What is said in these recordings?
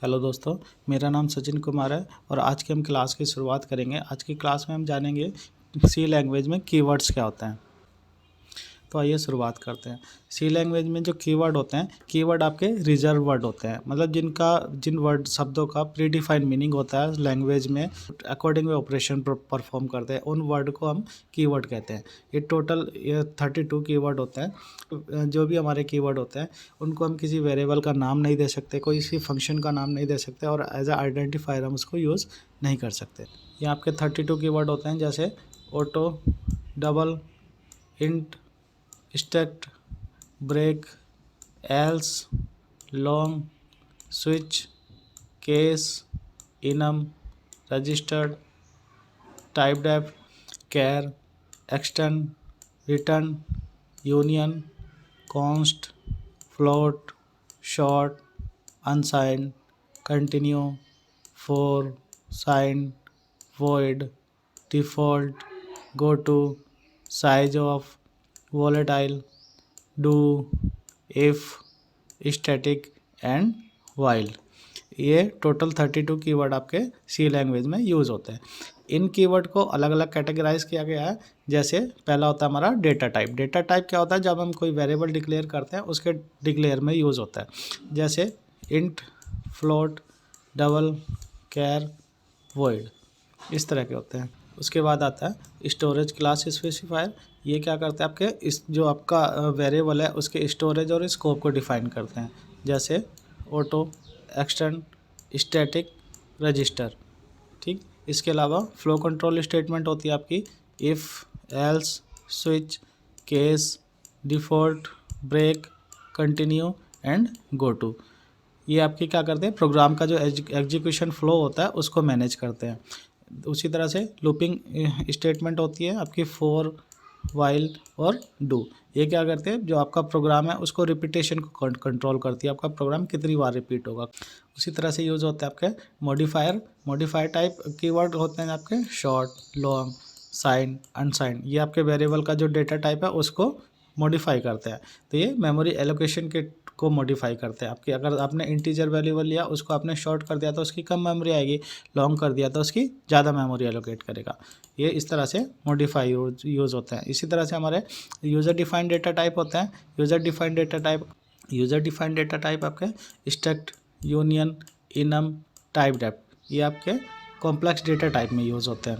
Hello दोस्तों, मेरा नाम सचिन कुमार है और आज की हम क्लास की शुरुआत करेंगे। आज की क्लास में हम जानेंगे सी लैंग्वेज में कीवर्ड्स क्या होते हैं। तो आइए शुरुआत करते हैं। सी लैंग्वेज में जो कीवर्ड होते हैं, कीवर्ड आपके रिजर्व वर्ड होते हैं, मतलब जिन वर्ड शब्दों का प्री डिफाइंड मीनिंग होता है लैंग्वेज में, अकॉर्डिंग वे ऑपरेशन परफॉर्म करते हैं, उन वर्ड को हम कीवर्ड कहते हैं। ये टोटल 32 कीवर्ड होते हैं। जो भी हमारे कीवर्ड होते हैं उनको हम किसी वेरिएबल का नाम नहीं दे सकते, कोई सी फंक्शन का नाम नहीं दे सकते और एज अ आइडेंटिफायर हम उसको यूज़ नहीं कर सकते। ये आपके 32 कीवर्ड होते हैं, जैसे auto, double, int, struct, break, else, long, switch, case, enum, registered, typedef, char, extern, return, union, const, float, short, unsigned, continue, for, signed, void, default, go to, size of, volatile, do, if, static and while. ये total 32 keyword आपके C language में use होते हैं। इन keyword को अलग अलग categorise किया गया है। जैसे पहला होता है हमारा डेटा टाइप। डेटा टाइप क्या होता है? जब हम कोई वेरिएबल डिक्लेयर करते हैं उसके डिक्लेयर में यूज़ होता है, जैसे इंट, फ्लोट, डबल, कैर, वॉइड, इस तरह के होते हैं। उसके बाद आता है स्टोरेज क्लास स्पेसिफायर। ये क्या करते हैं? आपके इस जो आपका वेरिएबल है उसके स्टोरेज और स्कोप को डिफाइन करते हैं, जैसे ऑटो, एक्सटेंड, स्टैटिक, रजिस्टर। ठीक। इसके अलावा फ्लो कंट्रोल स्टेटमेंट होती है आपकी if, else, switch, case, default, break, continue and go to. ये आपके क्या करते हैं? प्रोग्राम का जो एग्जीक्यूशन फ्लो होता है उसको मैनेज करते हैं। उसी तरह से लूपिंग स्टेटमेंट होती है आपकी फॉर, वाइल और डू। ये क्या करते हैं? जो आपका प्रोग्राम है उसको रिपीटेशन को कंट्रोल करती है, आपका प्रोग्राम कितनी बार रिपीट होगा। उसी तरह से यूज़ होते हैं आपके मॉडिफायर। मॉडिफायर टाइप कीवर्ड होते हैं आपके शॉर्ट, लॉन्ग, साइन, अनसाइन। ये आपके वेरिएबल का जो डेटा टाइप है उसको मॉडिफाई करते हैं। तो ये मेमोरी एलोकेशन के को मॉडिफाई करते हैं। आपकी अगर आपने इंटीजर वेरिएबल लिया, उसको आपने शॉर्ट कर दिया तो उसकी कम मेमोरी आएगी, लॉन्ग कर दिया तो उसकी ज़्यादा मेमोरी एलोकेट करेगा। ये इस तरह से मॉडिफाई यूज़ होते हैं। इसी तरह से हमारे यूज़र डिफाइंड डेटा टाइप होते हैं। यूज़र डिफाइंड डेटा टाइप आपके struct, union, enum, typedef, ये आपके कॉम्प्लेक्स डेटा टाइप में यूज़ होते हैं।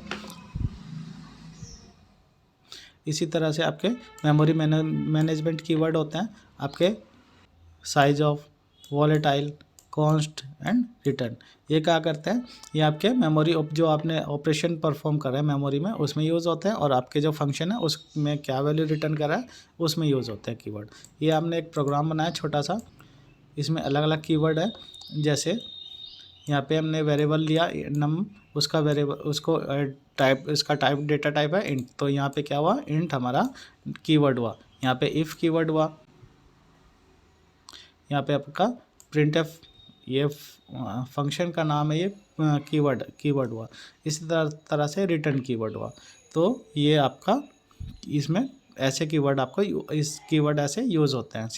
इसी तरह से आपके मेमोरी मैनेजमेंट कीवर्ड होते हैं आपके size of, volatile, const and return. ये क्या करते हैं? ये आपके मेमोरी जो आपने ऑपरेशन परफॉर्म कर रहे हैं मेमोरी में उसमें यूज़ होते हैं, और आपके जो फंक्शन है उसमें क्या वैल्यू रिटर्न कर रहा है उसमें यूज़ होते हैं कीवर्ड। ये हमने एक प्रोग्राम बनाया छोटा सा, इसमें अलग अलग कीवर्ड है। जैसे यहाँ पे हमने वेरिएबल लिया नम, उसका वेरिएबल उसको टाइप, इसका टाइप डेटा टाइप है इंट, तो यहाँ पे क्या हुआ? इंट हमारा कीवर्ड हुआ। यहाँ पे इफ़ कीवर्ड हुआ, यहाँ पे आपका प्रिंट एफ, ये फंक्शन का नाम है, ये कीवर्ड हुआ। इसी तरह से रिटर्न कीवर्ड हुआ। तो ये आपका इसमें ऐसे कीवर्ड आपको इस कीवर्ड ऐसे यूज़ होते हैं